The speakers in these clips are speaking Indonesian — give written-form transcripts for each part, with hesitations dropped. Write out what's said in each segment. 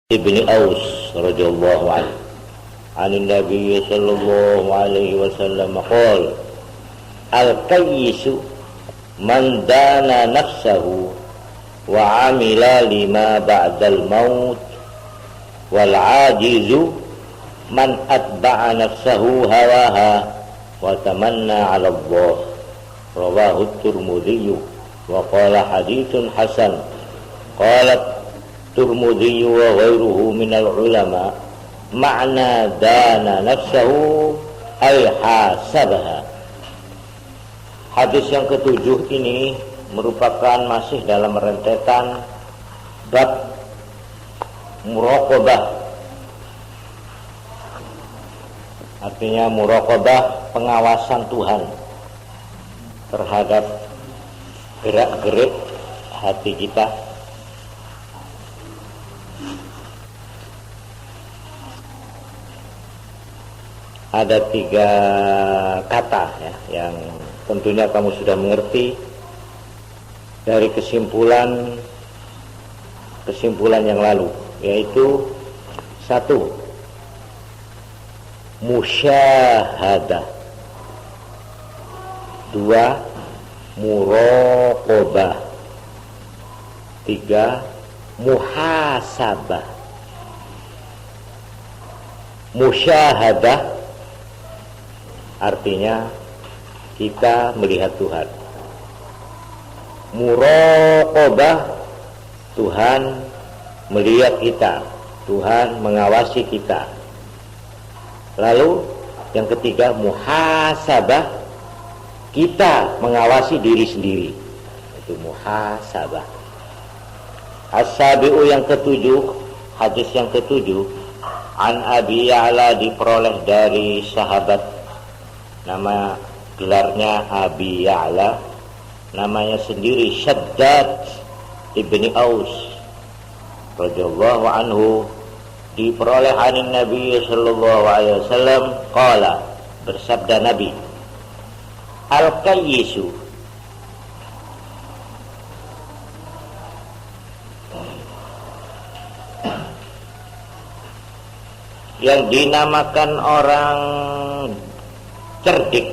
Ibni Aus radhiyallahu anhu anin Nabi sallallahu alaihi wasallam qala al-qayyisu man dana nafsahu wa amila lima ba'dal maut wal ajizu man atba'a nafsahu hawaha wa tamanna 'ala Allah rawahu at-Tirmidzi wa qala haditsun hasan. Qalat Tirmidzi wa ghairuhu minal ulama ma'na dana nafsahu ay hasabaha. Hadis yang ketujuh ini merupakan masih dalam rentetan bab muraqabah. Artinya muraqabah, pengawasan Tuhan terhadap gerak-gerik hati kita. Ada 3 kata ya, yang tentunya kamu sudah mengerti dari kesimpulan yang lalu, yaitu 1. Musyahadah, 2. Muraqabah, 3. Muhasabah. Musyahadah artinya kita melihat Tuhan. Muraqabah, Tuhan melihat kita, Tuhan mengawasi kita. Lalu yang ketiga, muhasabah, kita mengawasi diri sendiri. Itu muhasabah. As-sabi'u yang ketujuh, hadis yang ketujuh, an Abi Ya'la, diperoleh dari sahabat, nama gelarnya Abi Ya'la, namanya sendiri Shaddad ibni Aus radhiyallahu anhu, diperoleh anin Nabi sallallahu alaihi wasallam qala, bersabda Nabi, al-qayyisu, yang dinamakan orang cerdik,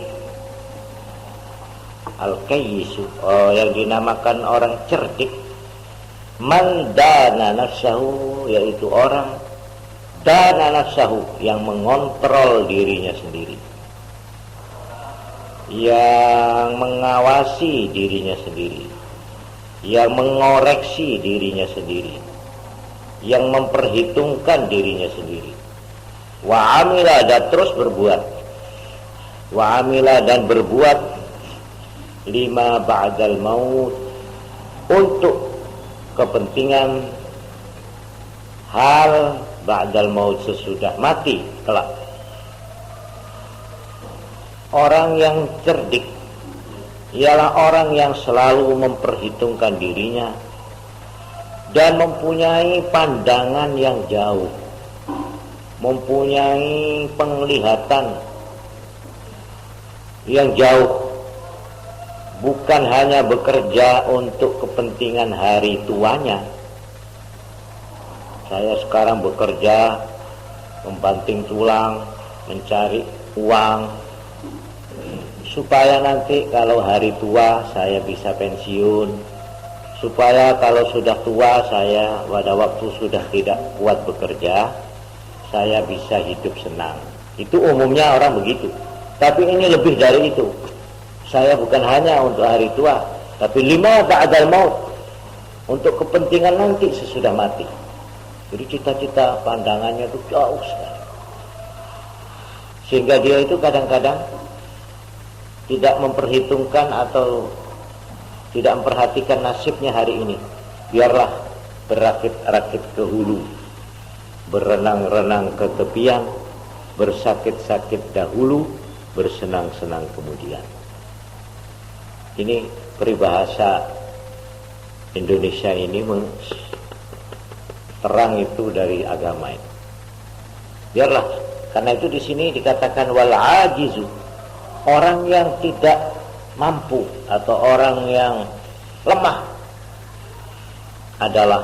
al-qayyisu, yang dinamakan orang cerdik, man dana nafsahu, yaitu orang dana nafsahu, yang mengontrol dirinya sendiri, yang mengawasi dirinya sendiri, yang mengoreksi dirinya sendiri, yang memperhitungkan dirinya sendiri, wa amila, dan terus berbuat, wa amila, dan berbuat, lima ba'dal maut, untuk kepentingan hal ba'dal maut, sesudah mati kelak. Orang yang cerdik ialah orang yang selalu memperhitungkan dirinya dan mempunyai pandangan yang jauh, mempunyai penglihatan yang jauh, bukan hanya bekerja untuk kepentingan hari tuanya. Saya sekarang bekerja membanting tulang, mencari uang, supaya nanti kalau hari tua saya bisa pensiun, supaya kalau sudah tua saya pada waktu sudah tidak kuat bekerja, saya bisa hidup senang. Itu umumnya orang begitu. Tapi ini lebih dari itu. Saya bukan hanya untuk hari tua, tapi lima ba'dal maut, untuk kepentingan nanti sesudah mati. Jadi cita-cita pandangannya itu jauh sekali, sehingga dia itu kadang-kadang tidak memperhitungkan atau tidak memperhatikan nasibnya hari ini. Biarlah berakit-rakit ke hulu, berenang-renang ke tepian, bersakit-sakit dahulu, bersenang-senang kemudian. Ini peribahasa Indonesia ini terang itu dari agama ini. Biarlah, karena itu di sini dikatakan wal ajizu, orang yang tidak mampu atau orang yang lemah adalah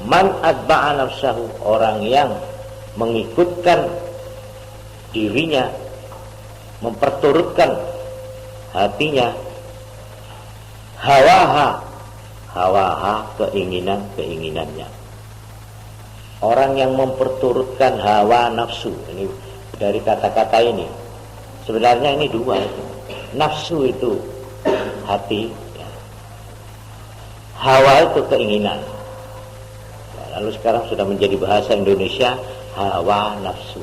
Man atba'a nafsahu, orang yang mengikutkan dirinya, memperturutkan hatinya, hawaha keinginannya. Orang yang memperturutkan hawa nafsu, ini dari kata-kata ini sebenarnya ini dua itu. Nafsu itu hati, ya. Hawa itu keinginan. Lalu sekarang sudah menjadi bahasa Indonesia hawa nafsu,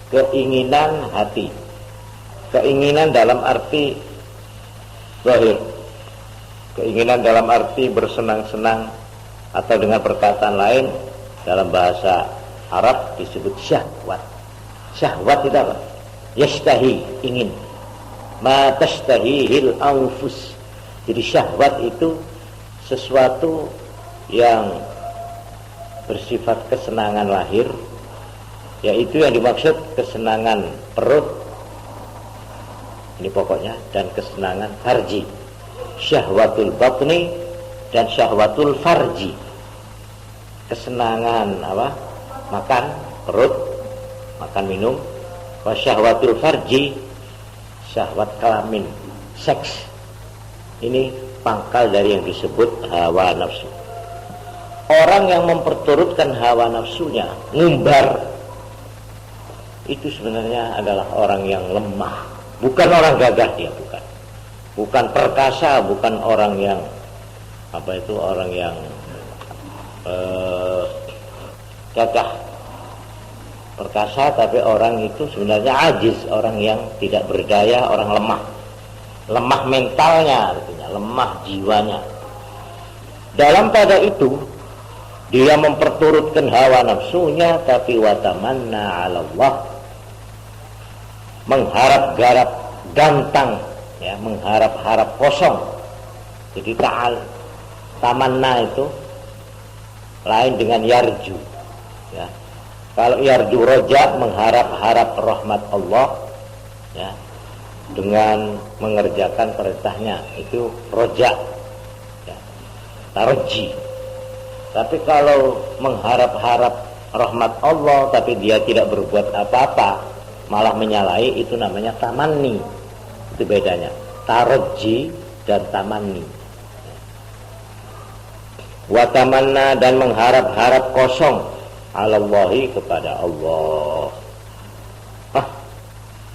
keinginan hati. Keinginan dalam arti zahir, keinginan dalam arti bersenang-senang, atau dengan perkataan lain dalam bahasa Arab disebut syahwat. Syahwat itu apa? Yastahi, ingin. Ma tashtahihil anfus. Jadi syahwat itu sesuatu yang bersifat kesenangan lahir, yaitu yang dimaksud kesenangan perut, ini pokoknya, dan kesenangan farji. Syahwatul batni dan syahwatul farji. Kesenangan apa? Makan, perut, makan minum. Wa syahwatul farji, syahwat kelamin, seks. Ini pangkal dari yang disebut hawa nafsu. Orang yang memperturutkan hawa nafsunya, ngumbar, itu sebenarnya adalah orang yang lemah. Bukan orang gagah dia, bukan perkasa, bukan orang yang orang yang gagah perkasa, tapi orang itu sebenarnya ajiz, orang yang tidak berdaya, orang lemah mentalnya, artinya lemah jiwanya. Dalam pada itu dia memperturutkan hawa nafsunya, tapi watamanna 'ala Allah, mengharap-harap gantang, ya, mengharap-harap kosong. Jadi tamanna itu lain dengan yarju, ya. Kalau yarju roja, mengharap-harap rahmat Allah, ya, dengan mengerjakan perintahnya, itu roja, ya, tarji. Tapi kalau mengharap-harap rahmat Allah tapi dia tidak berbuat apa-apa, malah menyalahi, itu namanya tamanni. Itu bedanya tarji dan tamanni. Wa tamanna, dan mengharap-harap kosong, 'alallahi, kepada Allah.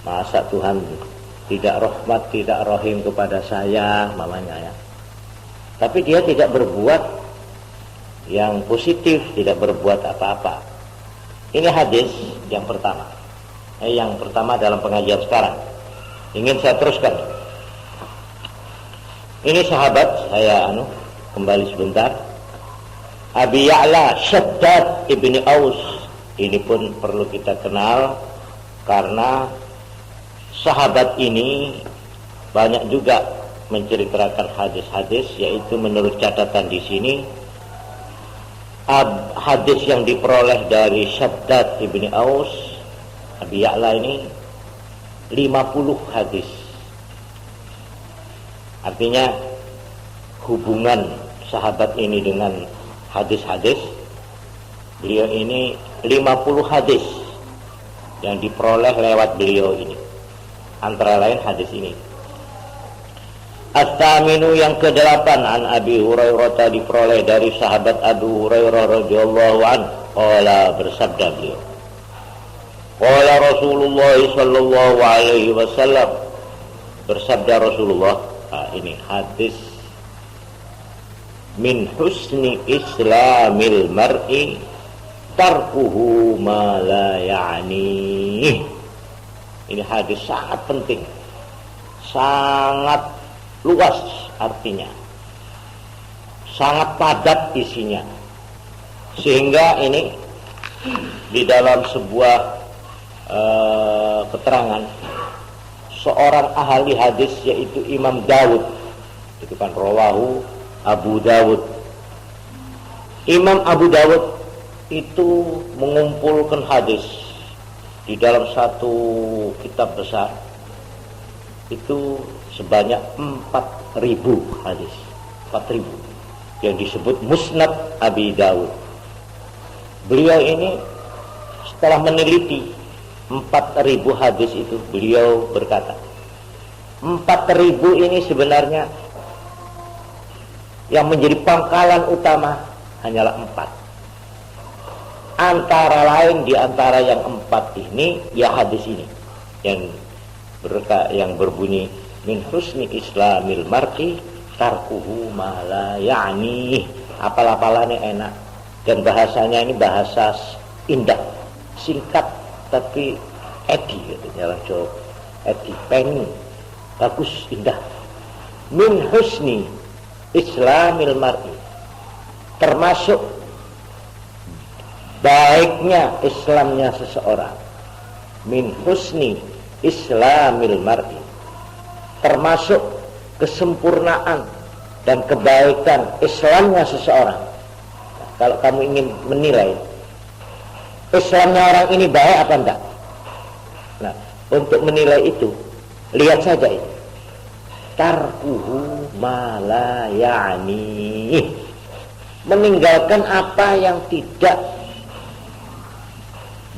Masa Tuhan tidak rahmat, tidak rahim kepada saya, mamanya, ya. Tapi dia tidak berbuat yang positif, tidak berbuat apa-apa. Ini hadis yang pertama. Yang pertama dalam pengajian sekarang. Ingin saya teruskan. Ini sahabat, saya kembali sebentar. Abi Ya'la Shaddad ibni Aus. Ini pun perlu kita kenal, karena sahabat ini banyak juga menceritakan hadis-hadis, yaitu menurut catatan di sini, hadis yang diperoleh dari Shaddad ibni Aus, Abi Ya'la ini 50 hadis. Artinya hubungan sahabat ini dengan hadis-hadis, beliau ini 50 hadis yang diperoleh lewat beliau ini. Antara lain hadis ini. At-taminu, yang ke-8, an Abi Hurairah, diperoleh dari sahabat Abu Hurairah radhiyallahu anhu. Qala, bersabda beliau, qala Rasulullah sallallahu alaihi wasallam, bersabda Rasulullah. Ini hadis min husni islamil mar'i tarkuhu ma la ya'ni. Ini hadis sangat penting, sangat luas artinya, sangat padat isinya, sehingga ini di dalam sebuah keterangan seorang ahli hadis, yaitu Imam Dawud, itu kan rawahu Abu Dawud. Imam Abu Dawud itu mengumpulkan hadis di dalam satu kitab besar itu sebanyak 4.000 hadis, 4.000, yang disebut Musnad Abi Dawud. Beliau ini setelah meneliti 4.000 hadis itu, beliau berkata 4.000 ini sebenarnya yang menjadi pangkalan utama hanyalah 4. Antara lain, di antara yang 4 ini ya hadis ini yang berbunyi min husni islamil mar'i tarkuhu ma la ya'ni. Apal-apalannya enak dan bahasanya ini bahasa indah, singkat tapi edi katanya orang Jawa. Edi, penny, bagus, indah. Min husni islamil mar'i, termasuk baiknya Islamnya seseorang. Min husni islamil mar'i, termasuk kesempurnaan dan kebaikan Islamnya seseorang. Nah, kalau kamu ingin menilai Islamnya orang ini baik apa enggak, nah untuk menilai itu lihat saja ini, tarkuhu ma la ya'ni, meninggalkan apa yang tidak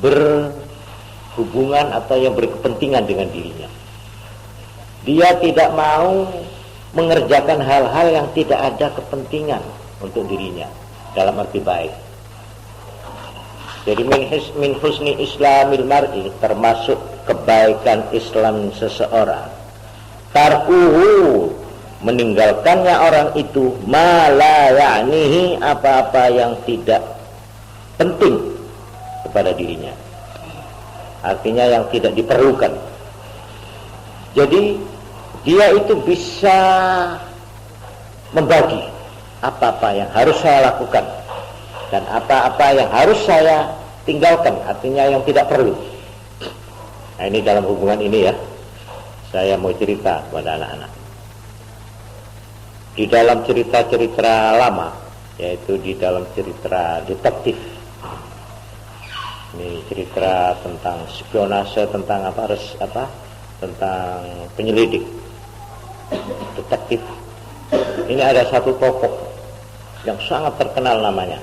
berhubungan atau yang berkepentingan dengan dirinya. Dia tidak mau mengerjakan hal-hal yang tidak ada kepentingan untuk dirinya, dalam arti baik. Jadi min husni islamil mar'i, termasuk kebaikan Islam seseorang, tarkuhu, meninggalkannya orang itu ma la ya'nihi, apa-apa yang tidak penting kepada dirinya, artinya yang tidak diperlukan. Jadi dia itu bisa membagi apa-apa yang harus saya lakukan dan apa-apa yang harus saya tinggalkan, artinya yang tidak perlu. Nah, ini dalam hubungan ini ya, saya mau cerita kepada anak-anak. Di dalam cerita-cerita lama, yaitu di dalam cerita detektif, ini cerita tentang spionase, tentang tentang penyelidik, detektif. Ini ada satu tokoh yang sangat terkenal namanya.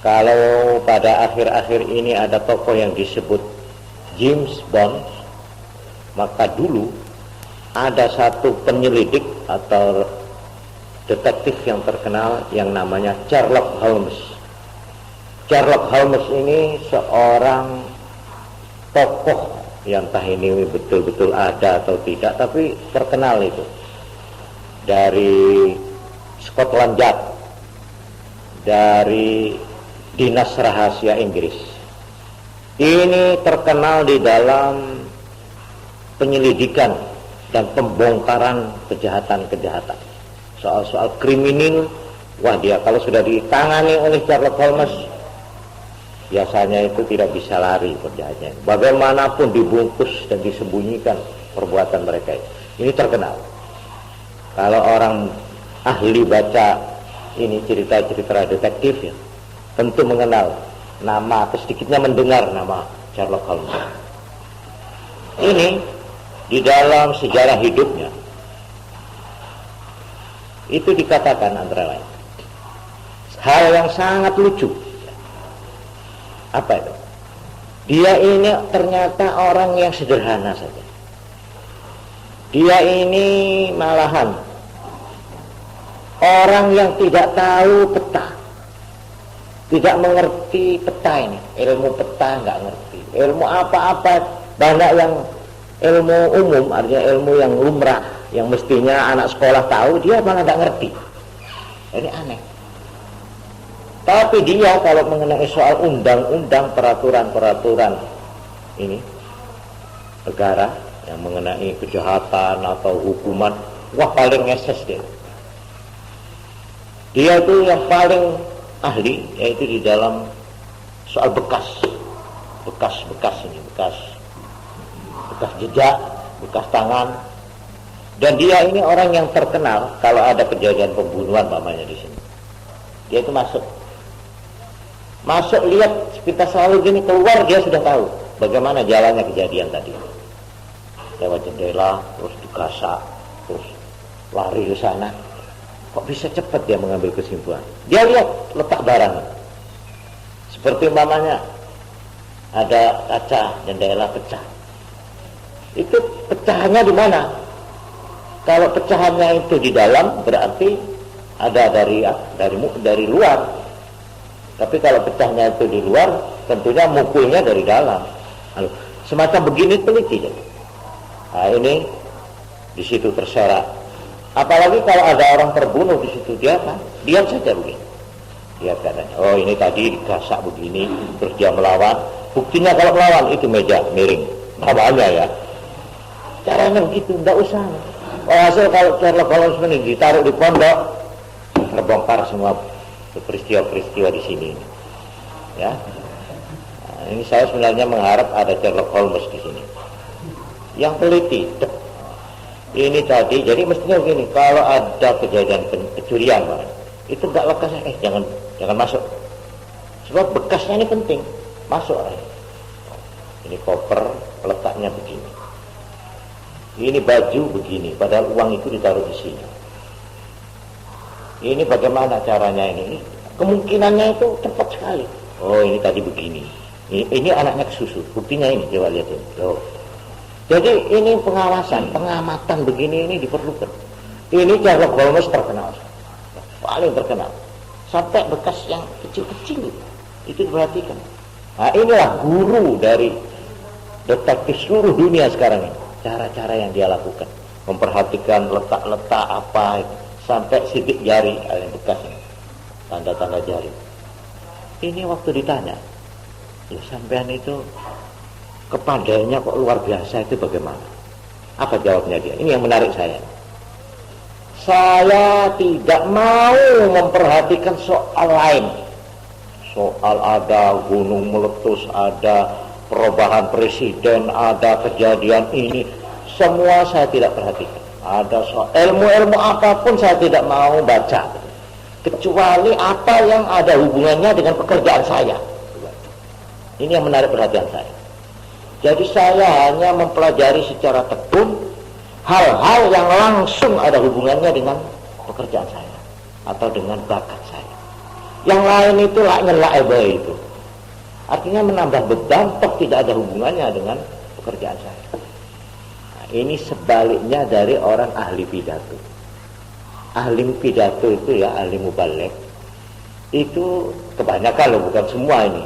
Kalau pada akhir-akhir ini ada tokoh yang disebut James Bond, maka dulu ada satu penyelidik atau detektif yang terkenal yang namanya Sherlock Holmes. Sherlock Holmes ini seorang tokoh yang entah ini betul-betul ada atau tidak, tapi terkenal itu, dari Scotland Yard, dari Dinas Rahasia Inggris. Ini terkenal di dalam penyelidikan dan pembongkaran kejahatan-kejahatan, soal-soal kriminal. Wah, dia kalau sudah ditangani oleh Sherlock Holmes, biasanya itu tidak bisa lari kerjanya. Bagaimanapun dibungkus dan disembunyikan perbuatan mereka. Ini terkenal. Kalau orang ahli baca ini cerita-cerita detektif ya, tentu mengenal nama atau sedikitnya mendengar nama Sherlock Holmes. Ini di dalam sejarah hidupnya itu dikatakan antara lain hal yang sangat lucu. Apa itu? Dia ini ternyata orang yang sederhana saja. Dia ini malahan orang yang tidak tahu peta, tidak mengerti peta ini, ilmu peta nggak ngerti, ilmu apa-apa, banyak yang ilmu umum, artinya ilmu yang lumrah, yang mestinya anak sekolah tahu, dia malah nggak ngerti. Ini aneh. Tapi dia kalau mengenai soal undang-undang, peraturan-peraturan ini negara yang mengenai kejahatan atau hukuman, wah paling ngeses dia. Dia itu yang paling ahli, yaitu di dalam soal bekas ini, bekas jejak, bekas tangan. Dan dia ini orang yang terkenal kalau ada kejadian pembunuhan namanya di sini. Dia itu masuk lihat, kita selalu gini, keluar dia sudah tahu bagaimana jalannya kejadian tadi. Lewat jendela, terus digasak, terus lari ke sana. Kok bisa cepat dia mengambil kesimpulan? Dia lihat letak barang. Seperti umpamanya ada kaca jendela pecah. Itu pecahannya di mana? Kalau pecahannya itu di dalam berarti ada dari luar. Tapi kalau pecahnya itu di luar, tentunya mukulnya dari dalam. Lalu, semacam begini teliti. Nah ini di situ terserak. Apalagi kalau ada orang terbunuh di situ, dia apa? Diam saja begini. Lihat katanya, oh ini tadi digasak begini, terus dia melawan. Buktinya kalau melawan itu meja miring, namanya ya. Caranya begitu, tidak usah. Hasil kalau Sherlock Holmes ini ditaruh di pondok, ngebongkar semua peristiwa-peristiwa di sini. Ya, nah, ini saya sebenarnya mengharap ada Sherlock Holmes di sini, yang teliti. Ini tadi, jadi mestinya begini, kalau ada kejadian kecurian, itu nggak lekas, jangan masuk. Sebab bekasnya ini penting, masuk. Ini koper letaknya begini. Ini baju begini, padahal uang itu ditaruh di sini. Ini bagaimana caranya ini? Kemungkinannya itu cepat sekali. Oh ini tadi begini. Ini anaknya kesusu. Buktinya ini, coba lihat ini. Loh. Jadi ini pengamatan begini ini diperlukan. Ini Sherlock Holmes terkenal, paling terkenal. Sampai bekas yang kecil-kecil itu diperhatikan. Nah inilah guru dari detektif seluruh dunia sekarang ini. Cara-cara yang dia lakukan, memperhatikan letak-letak apa itu, sampai sidik jari yang bekas ini, tanda-tanda jari. Ini waktu ditanya, sampean itu kepadanya kok luar biasa, itu bagaimana? Apa jawabnya dia? Ini yang menarik saya. Saya tidak mau memperhatikan soal lain. Soal ada gunung meletus, ada perubahan presiden, ada kejadian ini, semua saya tidak perhatikan. Ada soal ilmu-ilmu apapun saya tidak mau baca, kecuali apa yang ada hubungannya dengan pekerjaan saya. Ini yang menarik perhatian saya. Jadi saya hanya mempelajari secara tekun hal-hal yang langsung ada hubungannya dengan pekerjaan saya atau dengan bakat saya. Yang lain itu nyelak itu. Artinya menambah beban, toh tidak ada hubungannya dengan pekerjaan saya. Nah, ini sebaliknya dari orang ahli pidato. Ahli pidato itu ya, ahli mubaligh, itu kebanyakan loh, bukan semua ini.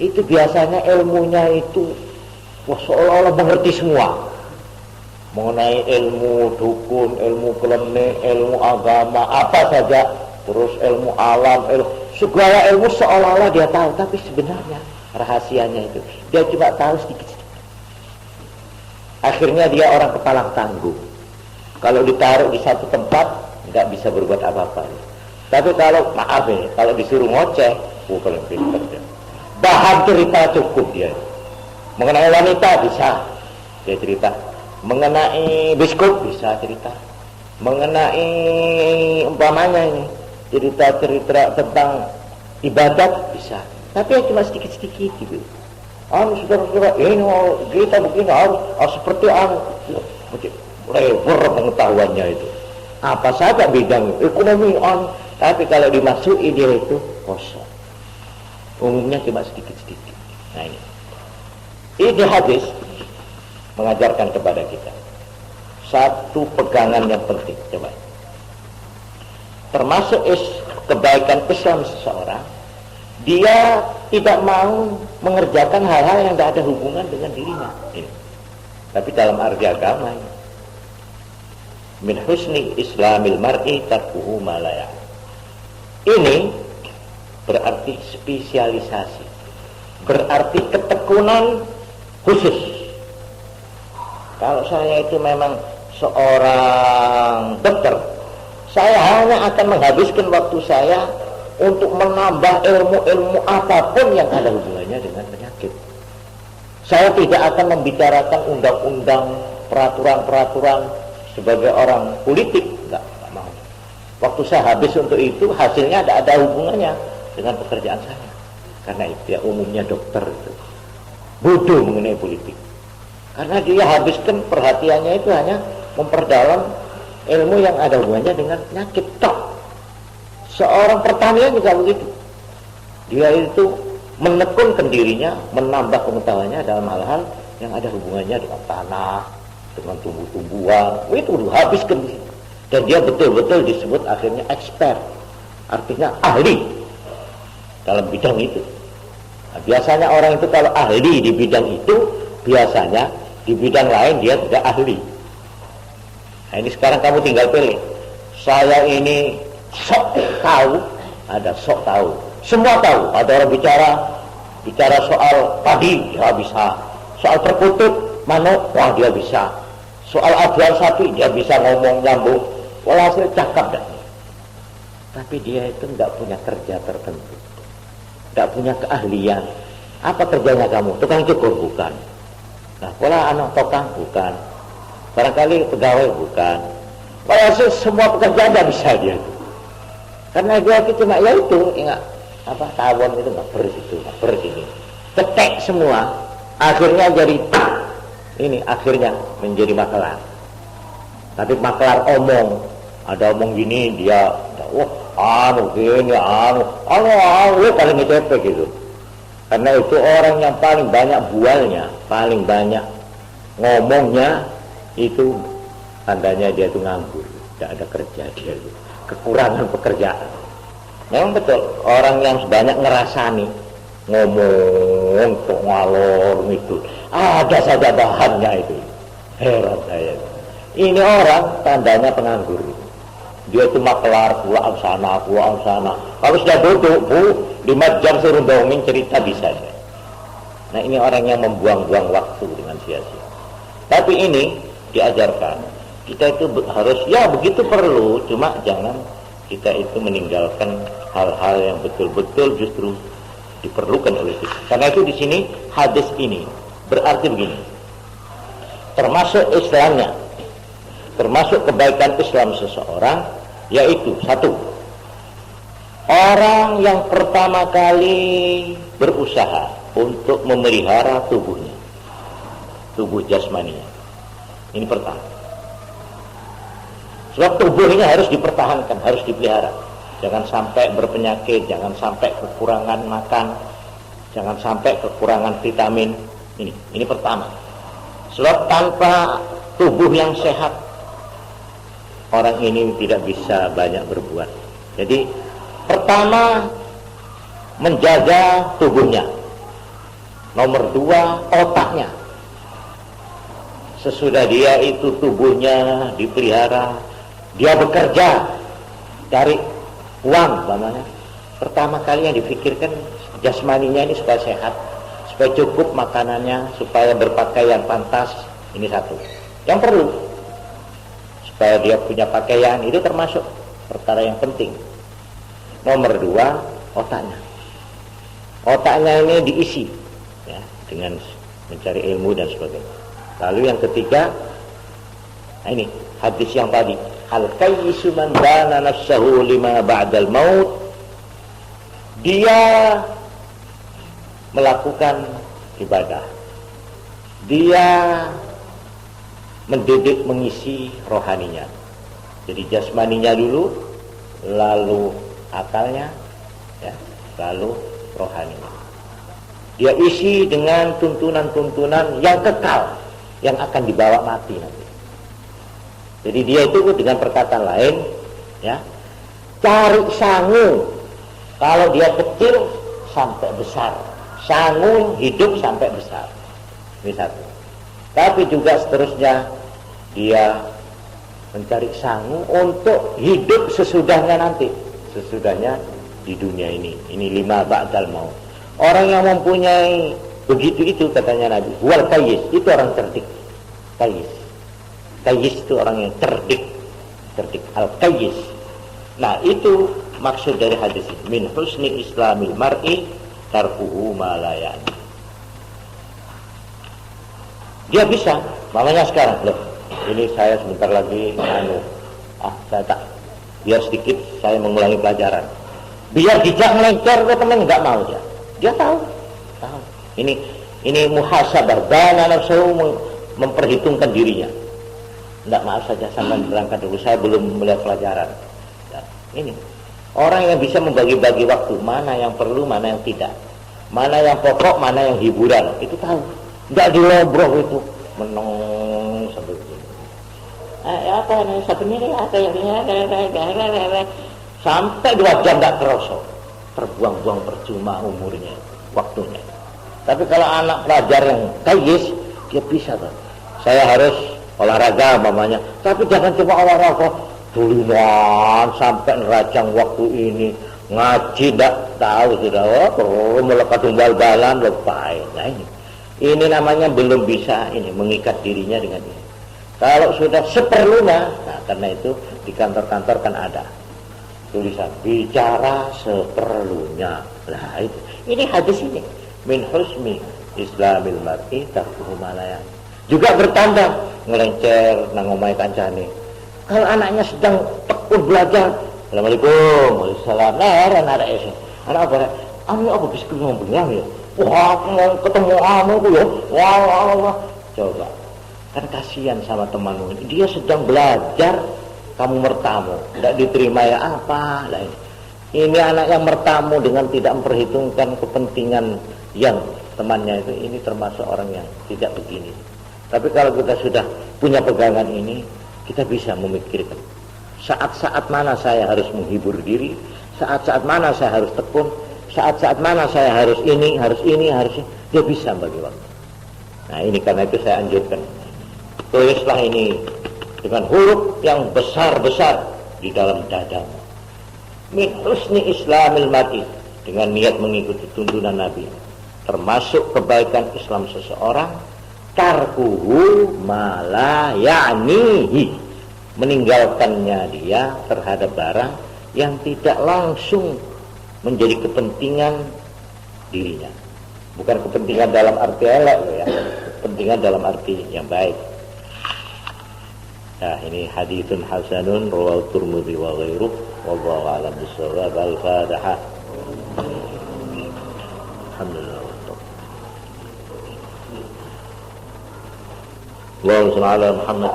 Itu biasanya ilmunya itu seolah-olah mengerti semua. Mengenai ilmu dukun, ilmu klenik, ilmu agama, apa saja. Terus ilmu alam, segala ilmu seolah-olah dia tahu, tapi sebenarnya rahasianya itu dia cuma tahu sedikit-sedikit. Akhirnya dia orang kepalang tangguh. Kalau ditaruh di satu tempat nggak bisa berbuat apa-apa. Tapi kalau maaf nih, kalau disuruh ngoceh, kalau pintar dia. Bahan cerita cukup dia. Mengenai wanita bisa dia cerita. Mengenai biskup bisa cerita. Mengenai umpamanya ini cerita-cerita tentang ibadat bisa, tapi ya cuma sedikit-sedikit gitu. Saudara-saudara, ini kita begini harus seperti lebar pengetahuannya itu. Apa saja bidang ekonomi tapi kalau dimasuki dia itu kosong. Umumnya cuma sedikit-sedikit. Nah ini hadis mengajarkan kepada kita satu pegangan yang penting. Coba. Termasuk kebaikan Islam seseorang, dia tidak mau mengerjakan hal-hal yang tidak ada hubungan dengan dirinya. Ini. Tapi dalam arti agama ini, min husni islamil mar'i tarkuhu ma la ya'lam. Ini berarti spesialisasi, berarti ketekunan khusus. Kalau saya itu memang seorang dokter, saya hanya akan menghabiskan waktu saya untuk menambah ilmu-ilmu apapun yang ada hubungannya dengan penyakit. Saya tidak akan membicarakan undang-undang, peraturan-peraturan sebagai orang politik, enggak mau. Waktu saya habis untuk itu, hasilnya tidak ada hubungannya dengan pekerjaan saya. Karena itu ya umumnya dokter itu bodoh mengenai politik. Karena dia habiskan perhatiannya itu hanya memperdalam ilmu yang ada hubungannya dengan penyakit. Seorang pertanian juga begitu. Dia itu menekunkan dirinya, menambah pengetahuannya dalam hal-hal yang ada hubungannya dengan tanah, dengan tumbuh-tumbuhan. Itu habiskan di situ. Dan dia betul-betul disebut akhirnya expert, artinya ahli dalam bidang itu. Nah, biasanya orang itu kalau ahli di bidang itu, biasanya di bidang lain dia tidak ahli. Nah, ini sekarang kamu tinggal pilih. Saya ini sok tahu, ada sok tahu. Semua tahu. Ada orang bicara soal padi, dia bisa. Soal perkutut, manuk, wah dia bisa. Soal aduan sapi, dia bisa ngomong nyambung. Walhasil cakap dah. Tapi dia itu tidak punya kerja tertentu, tidak punya keahlian. Apa kerjanya kamu? Tukang cukur? Bukan. Nah, pola anak tokang? Bukan. Barangkali pegawai? Bukan. Walhasil semua pekerjaan tidak bisa dia itu. Karena dia itu cuma ya itu, ingat apa tawon itu nggak bersitu, nggak bersini. Ketek semua, akhirnya jadi ini akhirnya menjadi makelar. Tapi makelar omong, ada omong gini dia, wah gini, paling ngecek gitu. Karena itu orang yang paling banyak bualnya, paling banyak ngomongnya, itu tandanya dia itu nganggur, tidak ada kerja dia itu, kekurangan pekerjaan. Memang betul, orang yang banyak ngerasani, ngomong kok ngalor itu, ada saja bahannya itu. Heran saya. Ini orang tandanya penganggur. Dia itu makelar, pulang sana. Kalau sudah duduk, 5 jam suruh dongeng cerita bisa. Nah, ini orang yang membuang-buang waktu dengan sia-sia. Tapi ini diajarkan. Kita itu harus, ya begitu perlu, cuma jangan kita itu meninggalkan hal-hal yang betul-betul justru diperlukan oleh kita. Karena itu di sini hadis ini berarti begini. Termasuk Islamnya, termasuk kebaikan Islam seseorang, yaitu satu, orang yang pertama kali berusaha untuk memelihara tubuhnya, tubuh jasmaninya. Ini pertama. Sebab tubuhnya harus dipertahankan, harus dipelihara. Jangan sampai berpenyakit, jangan sampai kekurangan makan, jangan sampai kekurangan vitamin. Ini pertama. Sebab tanpa tubuh yang sehat, orang ini tidak bisa banyak berbuat. Jadi pertama, menjaga tubuhnya. Nomor 2, otaknya. Sesudah dia itu tubuhnya dipelihara, dia bekerja cari uang namanya. Pertama kali yang dipikirkan jasmaninya ini supaya sehat, supaya cukup makanannya, supaya berpakaian pantas. Ini satu yang perlu. Supaya dia punya pakaian, itu termasuk perkara yang penting. Nomor 2, otaknya. Otaknya ini diisi ya, dengan mencari ilmu dan sebagainya. Lalu yang ketiga, nah ini hadis yang tadi, al-kayyisu man dana nafsahu lima ba'dal maut. Dia melakukan ibadah, dia mendidik, mengisi rohaninya. Jadi jasmaninya dulu, lalu akalnya, ya, lalu rohaninya. Dia isi dengan tuntunan-tuntunan yang kekal, yang akan dibawa mati nanti. Jadi dia itu dengan perkataan lain, ya, cari sangu. Kalau dia kecil sampai besar, sangu hidup sampai besar. Ini satu. Tapi juga seterusnya dia mencari sangu untuk hidup sesudahnya nanti, sesudahnya di dunia ini. Ini 5 ba'dal maut. Orang yang mempunyai begitu itu katanya Nabi, wal kayyis, itu orang cerdik. Kayyis itu orang yang cerdik, al-kayyis. Nah, itu maksud dari hadis ini. Min husni islamil mar'i tarkuhu ma la ya'ni. Dia bisa, makanya sekarang loh, ini saya sebentar lagi saya tak, biar sedikit saya mengulangi pelajaran. Biar tidak melencor ke teman, nggak mau dia. Dia tahu. Ini muhasabah, dana nafsu, memperhitungkan dirinya. Enggak, maaf saja sampai berangkat dulu, saya belum melihat pelajaran. Ya, ini orang yang bisa membagi-bagi waktu, mana yang perlu, mana yang tidak. mana yang pokok, mana yang hiburan, itu tahu. Enggak dilobroh itu, meneng sampai begini. Apa nih satu ini apa yang sampai 2 jam enggak terasa, terbuang-buang percuma umurnya, waktunya. Tapi kalau anak pelajar yang kayis, dia bisa kan. Saya harus olahraga mamanya, tapi jangan cuma olahraga tulisan sampai nerajang waktu ini, ngaji ndak tahu sudah, perlu melekat umbal-balan lupain. Nah ini namanya belum bisa ini mengikat dirinya dengan ini. Kalau sudah seperlunya, nah karena itu di kantor-kantor kan ada tulisan bicara seperlunya. Nah itu, ini hadis ini min husmi islamil mar'i tarkuhu ma la ya'ni. Juga bertanda ngelencer nang omahe kancane. Kalau anaknya sedang tekun belajar, Assalamualaikum, waalaikumsalam. Nah, ada ese. Anak apa? Anu apa bisa ngomong ya? Wah, mau ketemu anu ku ya. Wah. Coba. Kan kasihan sama temanmu. Dia sedang belajar, kamu mertamu. Enggak diterima ya apa? Lah ini anak yang mertamu dengan tidak memperhitungkan kepentingan yang temannya itu, ini termasuk orang yang tidak begini. Tapi kalau kita sudah punya pegangan ini, kita bisa memikirkan saat-saat mana saya harus menghibur diri, saat-saat mana saya harus tekun, saat-saat mana saya harus ini, harusnya dia bisa bagi waktu. Nah ini karena itu saya anjurkan, tulislah ini dengan huruf yang besar-besar di dalam dadamu. Min husni islamil mar'i, dengan niat mengikuti tuntunan Nabi, termasuk kebaikan Islam seseorang, tarkuhu ma la ya'nihi, meninggalkannya dia terhadap barang yang tidak langsung menjadi kepentingan dirinya. Bukan kepentingan dalam arti elek ya, kepentingan dalam arti yang baik. Nah ini haditsun hasanun rawahu Tirmidzi wa ghairuh, wallahu a'lam bissawab. Al-Fatihah. Alhamdulillah. Allahumma shalli ala Muhammad.